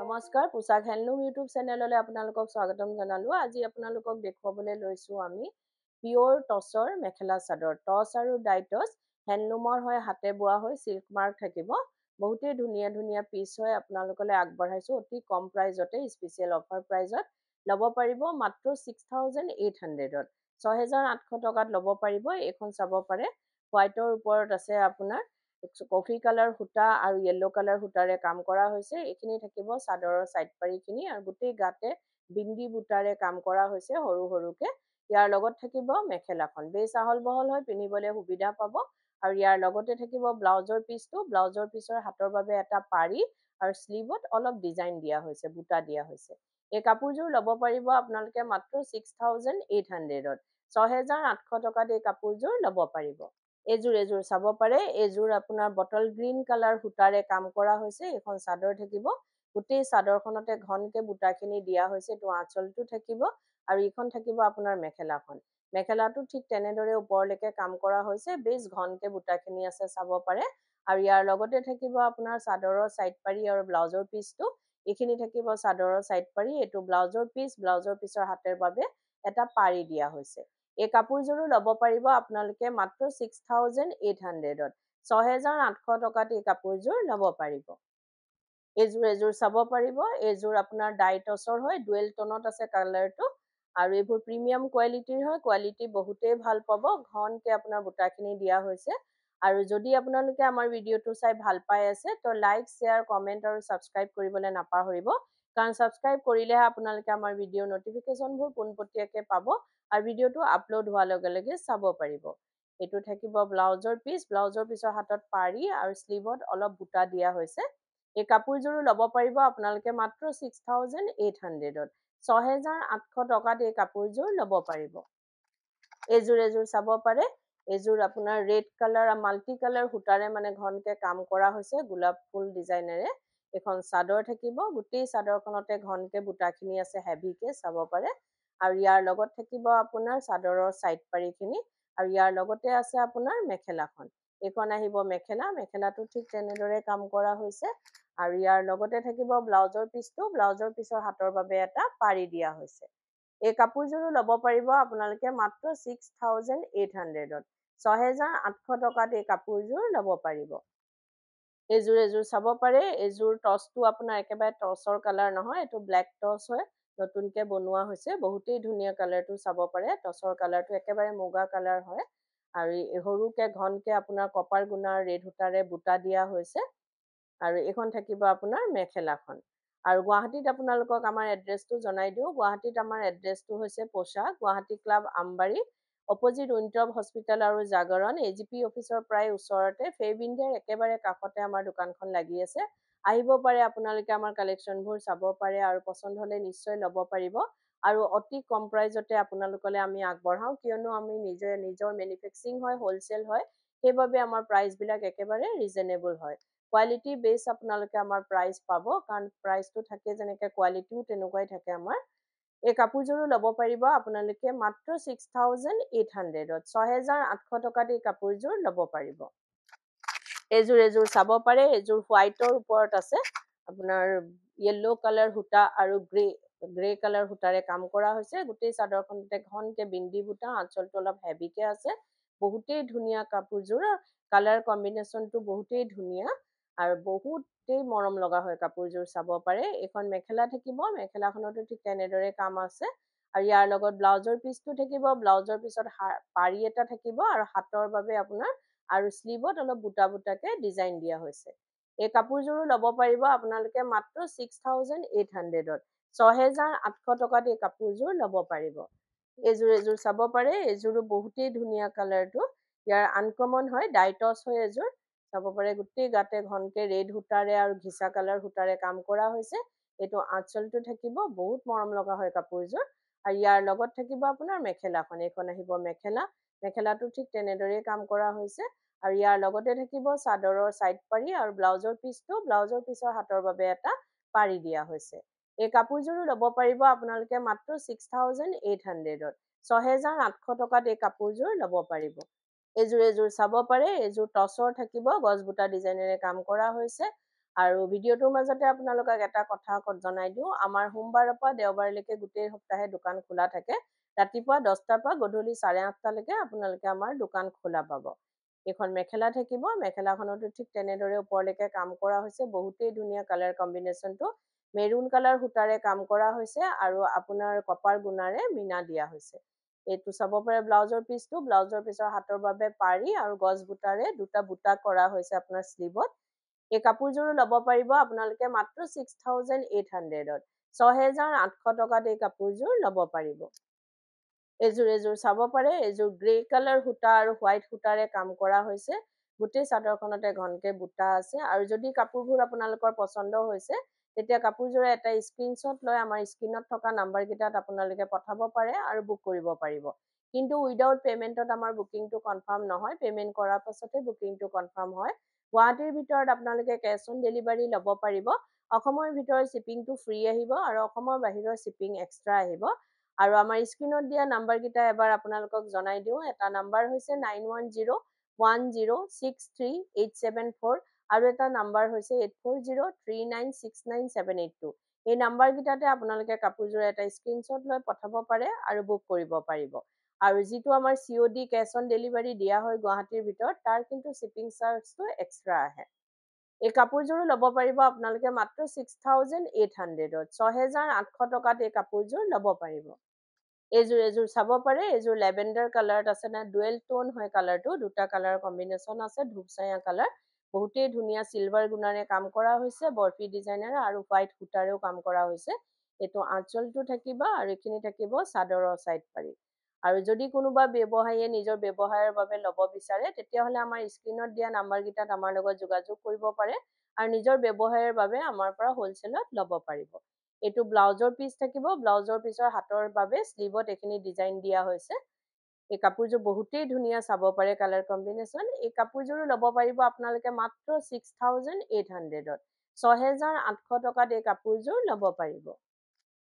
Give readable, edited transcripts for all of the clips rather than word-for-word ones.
নমস্কাৰ পোছাক handloom YouTube চেনেললৈ আপোনালোকক স্বাগতম জনালোঁ। আজি আপোনালোকক দেখুৱাবলৈ লৈছোঁ আমি পিয়ৰ টছৰ মেখেলা চাদৰ। টছ আৰু ডাইটছ হেণ্ডলুমৰ হয়, হাতে বোৱা হয়, চিল্ক মাৰ্ক থাকিব। বহুতেই ধুনীয়া ধুনীয়া পিচ হয় আপোনালোকলৈ আগবঢ়াইছোঁ অতি কম প্ৰাইজতে, স্পেচিয়েল অফাৰ প্ৰাইজত ল'ব পাৰিব মাত্ৰ 6,800ত। 6,800 টকাত ল'ব পাৰিব। এইখন চাব পাৰে, হোৱাইটৰ ওপৰত আছে আপোনাৰ কফি কালাৰ সূতা আৰু য়েল্লো কালাৰ সূতাৰে কাম কৰা হৈছে। এইখিনি থাকিব চাদৰৰ চাইড পাৰিখিনি আৰু গোটেই গাতে বিন্দি বুটাৰে কাম কৰা হৈছে সৰু সৰুকে। ইয়াৰ লগত থাকিব মেখেলাখন, বেছ আহল বহল হয়, পিন্ধিবলৈ সুবিধা পাব। আৰু ইয়াৰ লগতে থাকিব ব্লাউজৰ পিচটো। ব্লাউজৰ পিচৰ হাতৰ বাবে এটা পাৰি আৰু শ্লিভত অলপ ডিজাইন দিয়া হৈছে, বুটা দিয়া হৈছে। এই কাপোৰযোৰ ল'ব পাৰিব আপোনালোকে মাত্ৰ 6,800ত। 6,800 টকাত এই কাপোৰযোৰ ল'ব পাৰিব। এযোৰ চাব পাৰে, এযোৰ আপোনাৰ বটল গ্ৰীণ কালাৰ সূতাৰে কাম কৰা হৈছে। এইখন চাদৰ থাকিব, গোটেই চাদৰখনতে ঘনকে বুটাখিনি দিয়া হৈছে। এইটো আঁচলটো থাকিব আৰু এইখন থাকিব আপোনাৰ মেখেলাখন। মেখেলাটো ঠিক তেনেদৰে ওপৰলৈকে কাম কৰা হৈছে, বেছ ঘনকে বুটাখিনি আছে চাব পাৰে। আৰু ইয়াৰ লগতে থাকিব আপোনাৰ চাদৰৰ চাইড পাৰি আৰু ব্লাউজৰ পিচটো। এইখিনি থাকিব চাদৰৰ চাইড পাৰি, এইটো ব্লাউজৰ পিচ। ব্লাউজৰ পিচৰ হাতৰ বাবে এটা পাৰি দিয়া হৈছে। এই কাপোৰযোৰো ল'ব পাৰিব আপোনালোকে মাত্ৰ 6,800ত। 6,800 টকাত এই কাপোৰযোৰ ল'ব পাৰিব। এযোৰ চাব পাৰিব, এযোৰ আপোনাৰ ডাইটছৰ হয়, ডুৱেল টনত আছে কালাৰটো। আৰু এইবোৰ প্ৰিমিয়াম কোৱালিটিৰ হয়, কোৱালিটি বহুতেই ভাল পাব। ঘনকে আপোনাৰ বুটাখিনি দিয়া হৈছে। আৰু যদি আপোনালোকে আমাৰ ভিডিঅ'টো চাই ভাল পাই আছে, তো লাইক, শ্বেয়াৰ, কমেণ্ট আৰু ছাবস্ক্ৰাইব কৰিবলৈ নাপাহৰিব। কাৰণ ছাবস্ক্ৰাইব কৰিলেহে আপোনালোকে আমাৰ ভিডিঅ'ৰ নটিফিকেশ্যনবোৰ পোনপটীয়াকৈ পাব আৰু ভিডিঅ'টো আপলোড হোৱাৰ লগে লগে চাব পাৰিব। এইটো থাকিব ব্লাউজৰ পিচ। ব্লাউজৰ পিচৰ হাতত পাৰি আৰু শ্লিভত অলপ বুটা দিয়া হৈছে। এই কাপোৰযোৰো ল'ব পাৰিব আপোনালোকে মাত্ৰ 6,800ত। 6,800 টকাত এই কাপোৰযোৰ ল'ব পাৰিব। এযোৰ চাব পাৰে, এযোৰ আপোনাৰ ৰেড কালাৰ আৰু মাল্টি কালাৰ সূতাৰে মানে ঘনকে কাম কৰা হৈছে, গোলাপ ফুল ডিজাইনেৰে। এখন চাদৰ থাকিব, গোটেই চাদৰখনতে ঘনকে বুটাখিনি আছে হেভিকে চাব পাৰে। আৰু ইয়াৰ লগত থাকিব আপোনাৰ চাদৰৰ চাইড পাৰিখিনি। আৰু ইয়াৰ লগতে আছে আপোনাৰ মেখেলাখন। এইখন আহিব মেখেলা। মেখেলাটো ঠিক তেনেদৰে কাম কৰা হৈছে। আৰু ইয়াৰ লগতে থাকিব ব্লাউজৰ পিচটো। ব্লাউজৰ পিচৰ হাতৰ বাবে এটা পাৰি দিয়া হৈছে। এই কাপোৰযোৰো ল'ব পাৰিব আপোনালোকে মাত্ৰ 6,800ত। 6,800 টকাত এই কাপোৰযোৰ ল'ব পাৰিব। এযোৰ চাব পাৰে, এযোৰ টচটো আপোনাৰ একেবাৰে টচৰ কালাৰ নহয়, এইটো ব্লেক টচ হয়। নতুনকে বনোৱা হৈছে, বহুতেই ধুনীয়া কালাৰটো চাব পাৰে। টচৰ কালাৰটো একেবাৰে মুগা কালাৰ হয়। আৰু সৰুকে ঘনকে আপোনাৰ কপাৰ গুণাৰ ৰেড সূতাৰে বুটা দিয়া হৈছে। আৰু এইখন থাকিব আপোনাৰ মেখেলাখন। আৰু গুৱাহাটীত আপোনালোকক আমাৰ এড্ৰেছটো জনাই দিওঁ। গুৱাহাটীত আমাৰ এড্ৰেছটো হৈছে পোচাক, গুৱাহাটী ক্লাব আমবাৰী, অপজিট উইণ্টপ হস্পিটেল আৰু জাগৰণ, AGP অফিচৰ প্ৰায় ওচৰতে, ফেব ইণ্ডিয়াৰ একেবাৰে কাষতে আমাৰ দোকানখন লাগি আছে। আহিব পাৰে আপোনালোকে, আমাৰ কালেকশ্যনবোৰ চাব পাৰে আৰু পচন্দ হ'লে নিশ্চয় ল'ব পাৰিব। আৰু অতি কম প্ৰাইজতে আপোনালোকলৈ আমি আগবঢ়াওঁ, কিয়নো আমি নিজৰ মেনুফেকচাৰিং হয়, হ'লচেল হয়। সেইবাবে আমাৰ প্ৰাইচবিলাক একেবাৰে ৰিজনেবল হয়। কোৱালিটি বেছ আপোনালোকে আমাৰ প্ৰাইচ পাব, কাৰণ প্ৰাইচটো থাকে যেনেকৈ কোৱালিটিও তেনেকুৱাই থাকে আমাৰ। এই কাপোৰযোৰো ল'ব পাৰিব আপোনালোকে মাত্ৰ 6,800ত। 6,800 টকাত এই কাপোৰযোৰ ল'ব পাৰিব। এযোৰ চাব পাৰে, এযোৰ হোৱাইটৰ ওপৰত আছে আপোনাৰ য়েল্লো কালাৰ সূতা আৰু গ্ৰে কালাৰ সূতাৰে কাম কৰা হৈছে। গোটেই চাদৰখনতে ঘনকে বিন্দি বুটা, আঁচলটো অলপ হেভিকে আছে। বহুতেই ধুনীয়া কাপোৰযোৰ, কালাৰ কম্বিনেশ্যনটো বহুতেই ধুনীয়া আৰু বহুতেই মৰম লগা হয় কাপোৰযোৰ চাব পাৰে। এইখন মেখেলা থাকিব, মেখেলাখনতো ঠিক তেনেদৰে কাম আছে। আৰু ইয়াৰ লগত ব্লাউজৰ পিচটো থাকিব, ব্লাউজৰ পিছত পাৰি এটা থাকিব আৰু হাতৰ বাবে আপোনাৰ আৰু শ্লিভত অলপ বুটা বুটাকে ডিজাইন দিয়া হৈছে। এই কাপোৰযোৰো ল'ব পাৰিব আপোনালোকে মাত্ৰ 6,800ত। 6,800 টকাত এই কাপোৰযোৰ ল'ব পাৰিব। এযোৰ চাব পাৰে, এযোৰো বহুতেই ধুনীয়া কালাৰটো। ইয়াৰ আনকমন হয়, ডাইটছ হয় এযোৰ। চাব পাৰে গোটেই গাতে ঘনকে ৰেড সূতাৰে আৰু ঘিচা কালাৰ সূতাৰে কাম কৰা হৈছে। এইটো আঁচলটো থাকিব, বহুত মৰম লগা হয় কাপোৰযোৰ। আৰু ইয়াৰ লগত থাকিব আপোনাৰ মেখেলাখন। এইখন আহিব মেখেলা। মেখেলাটো ঠিক তেনেদৰেই কাম কৰা হৈছে। আৰু ইয়াৰ লগতে থাকিব চাদৰৰ চাইড পাৰি আৰু ব্লাউজৰ পিচটো। ব্লাউজৰ পিচৰ হাতৰ বাবে এটা পাৰি দিয়া হৈছে। এই কাপোৰযোৰো ল'ব পাৰিব আপোনালোকে মাত্ৰ 6,800ত। 6,800 টকাত এই কাপোৰযোৰ ল'ব পাৰিব। এযোৰ চাব পাৰে, এযোৰ টচৰ থাকিব, গছ বুটা ডিজাইনেৰে কাম কৰা হৈছে। আৰু ভিডিঅ'টোৰ মাজতে আপোনালোকক এটা কথা জনাই দিওঁ, আমাৰ সোমবাৰৰ পৰা দেওবাৰলৈকে গোটেই সপ্তাহে দোকান খোলা থাকে। ৰাতিপুৱা 10টাৰ পৰা গধূলি 8:30লৈকে আপোনালোকে আমাৰ দোকান খোলা পাব। এইখন মেখেলা থাকিব, মেখেলাখনতো ঠিক তেনেদৰে ওপৰলৈকে কাম কৰা হৈছে, বহুতেই ধুনীয়া কালাৰ কম্বিনেশ্যনটো। মেৰুন কালাৰ সূতাৰে কাম কৰা হৈছে আৰু আপোনাৰ কপাৰ গুণাৰে মীনা দিয়া হৈছে। এইটো চাব পাৰে ব্লাউজৰ পিচটো, ব্লাউজৰ পিচৰ হাতৰ বাবে পাৰি আৰু গছ বুটাৰে দুটা বুটা কৰা হৈছে আপোনাৰ শ্লিভত। এই কাপোৰযোৰো ল'ব পাৰিব আপোনালোকে মাত্ৰ 6,800ত। 6,800 টকাত এই কাপোৰযোৰ ল'ব পাৰিব। এযোৰ চাব পাৰে, এযোৰ গ্ৰে কালাৰ সূতা আৰু হোৱাইট সূতাৰে কাম কৰা হৈছে। গোটেই চাদৰখনতে ঘনকে বুটা আছে আৰু যদি কাপোৰবোৰ আপোনালোকৰ পচন্দ হৈছে তেতিয়া কাপোৰযোৰে এটা স্ক্ৰীনশ্বট লৈ আমাৰ স্ক্ৰীনত থকা নাম্বাৰকেইটাত আপোনালোকে পঠাব পাৰে আৰু বুক কৰিব পাৰিব। কিন্তু উইদাউট পে'মেণ্টত আমাৰ বুকিংটো কনফাৰ্ম নহয়, পে'মেণ্ট কৰাৰ পাছতহে বুকিংটো কনফাৰ্ম হয়। গুৱাহাটীৰ ভিতৰত আপোনালোকে কেছ অন ডেলিভাৰী ল'ব পাৰিব। অসমৰ ভিতৰত শ্বিপিংটো ফ্ৰী আহিব আৰু অসমৰ বাহিৰৰ শ্বিপিং এক্সট্ৰা আহিব। আৰু আমাৰ স্ক্ৰীনত দিয়া নাম্বাৰকেইটা এবাৰ আপোনালোকক জনাই দিওঁ। এটা নাম্বাৰ হৈছে 9101063874 আৰু এটা নাম্বাৰ হৈছে 8403969782। এই নাম্বাৰকেইটাতে আপোনালোকে কাপোৰযোৰ এটা স্ক্ৰীনশ্বট লৈ পঠাব পাৰে আৰু বুক কৰিব পাৰিব। আৰু যিটো আমাৰ COD কেছ অন ডেলিভাৰী দিয়া হয় গুৱাহাটীৰ ভিতৰত, তাৰ কিন্তু শ্বিপিং চাৰ্জটো এক্সট্ৰা আহে। এই কাপোৰযোৰো ল'ব পাৰিব আপোনালোকে মাত্ৰ 6,800ত। 6,800 টকাত এই কাপোৰযোৰ ল'ব পাৰিব। এযোৰ চাব পাৰে, এযোৰ লেভেণ্ডাৰ কালাৰত আছে না, ডুৱেল টোন হয় কালাৰটো, দুটা কালাৰ কম্বিনেশ্যন আছে, ধূপচায়া কালাৰ। বহুতেই ধুনীয়া চিলভাৰ গুণাৰে কাম কৰা হৈছে, বৰফি ডিজাইনেৰে আৰু হোৱাইট সূতাৰেও কাম কৰা হৈছে। এইটো আঁচলটো থাকিব আৰু এইখিনি থাকিব চাদৰৰ চাইড পাৰি। আৰু যদি কোনোবা ব্যৱসায়ীয়ে নিজৰ ব্যৱসায়ৰ বাবে ল'ব বিচাৰে তেতিয়াহ'লে আমাৰ স্ক্ৰীনত দিয়া নাম্বাৰকেইটাত আমাৰ লগত যোগাযোগ কৰিব পাৰে আৰু নিজৰ ব্যৱসায়ৰ বাবে আমাৰ পৰা হ'লচেলত ল'ব পাৰিব। এইটো ব্লাউজৰ পিচ থাকিব, ব্লাউজৰ পিচৰ হাতৰ বাবে শ্লিভত এইখিনি ডিজাইন দিয়া হৈছে। এই কাপোৰযোৰ বহুতেই ধুনীয়া, চাব পাৰে কালাৰ কম্বিনেশ্যন। এই কাপোৰযোৰো ল'ব পাৰিব আপোনালোকে মাত্ৰ 6,800ত। 6,800 টকাত এই কাপোৰযোৰ ল'ব পাৰিব।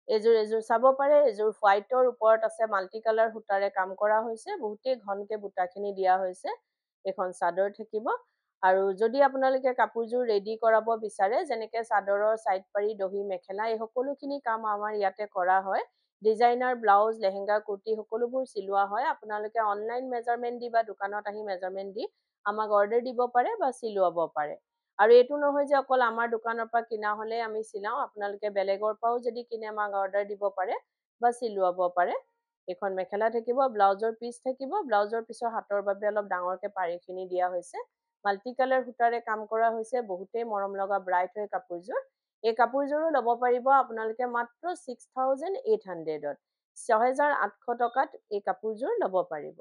এযোৰ চাব পাৰে, এযোৰ হোৱাইটৰ ওপৰত আছে মাল্টি কালাৰ সূতাৰে কাম কৰা হৈছে, বহুতেই ঘনকে বুটাখিনি দিয়া হৈছে। এখন চাদৰ থাকিব আৰু যদি আপোনালোকে কাপোৰযোৰ ৰেডি কৰাব বিচাৰে, যেনেকে চাদৰৰ চাইড পাৰি, দহি, মেখেলা, এই সকলোখিনি কাম আমাৰ ইয়াতে কৰা হয়। ডিজাইনাৰ ব্লাউজ, লেহেংগা, কুৰ্তি সকলোবোৰ চিলোৱা হয়। আপোনালোকে অনলাইন মেজাৰমেণ্ট দি বা দোকানত আহি মেজাৰমেণ্ট দি আমাক অৰ্ডাৰ দিব পাৰে বা চিলোৱাব পাৰে। আৰু এইটো নহয় যে অকল আমাৰ দোকানৰ পৰা কিনা হ'লে আমি চিলাওঁ, আপোনালোকে বেলেগৰ পৰাও যদি কিনে আমাক অৰ্ডাৰ দিব পাৰে বা চিলোৱাব পাৰে। এইখন মেখেলা থাকিব, ব্লাউজৰ পিচ থাকিব, ব্লাউজৰ পিচৰ হাতৰ বাবে অলপ ডাঙৰকে পাৰিখিনি দিয়া হৈছে। মাল্টি কালাৰ সূতাৰে কাম কৰা হৈছে, বহুতেই মৰম লগা ব্ৰাইট হয় কাপোৰযোৰ। এই কাপোৰযোৰো ল'ব পাৰিব আপোনালোকে মাত্ৰ 6,800ত। 6,800 টকাত এই কাপোৰযোৰ ল'ব পাৰিব।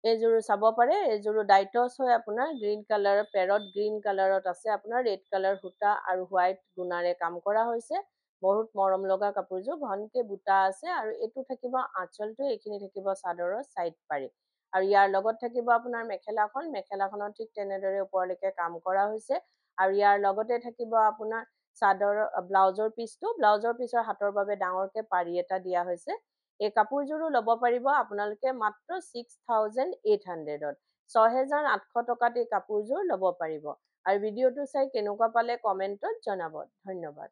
এইযোৰো চাব পাৰে, এইযোৰো ডাইটছ হয় আপোনাৰ, গ্ৰীণ কালাৰ, পেৰট গ্ৰীণ কালাৰত আছে আপোনাৰ, ৰেড কালাৰ সূতা আৰু হোৱাইট গুণাৰে কাম কৰা হৈছে। বহুত মৰম লগা কাপোৰযোৰ, ঘনকে বুটা আছে আৰু এইটো থাকিব আঁচলটো, এইখিনি থাকিব চাদৰৰ চাইড পাৰি। আৰু ইয়াৰ লগত থাকিব আপোনাৰ মেখেলাখন, মেখেলাখনত ঠিক তেনেদৰে ওপৰলৈকে কাম কৰা হৈছে। আৰু ইয়াৰ লগতে থাকিব আপোনাৰ চাদৰৰ ব্লাউজৰ পিচটো, ব্লাউজৰ পিচৰ হাতৰ বাবে ডাঙৰকে পাৰি এটা দিয়া হৈছে। এই কাপোৰযোৰো ল'ব পাৰিব আপোনালোকে মাত্ৰ 6,800ত। 6,800 টকাত এই কাপোৰযোৰ ল'ব পাৰিব। আৰু ভিডিঅ'টো চাই কেনেকুৱা পালে কমেণ্টত জনাব। ধন্যবাদ।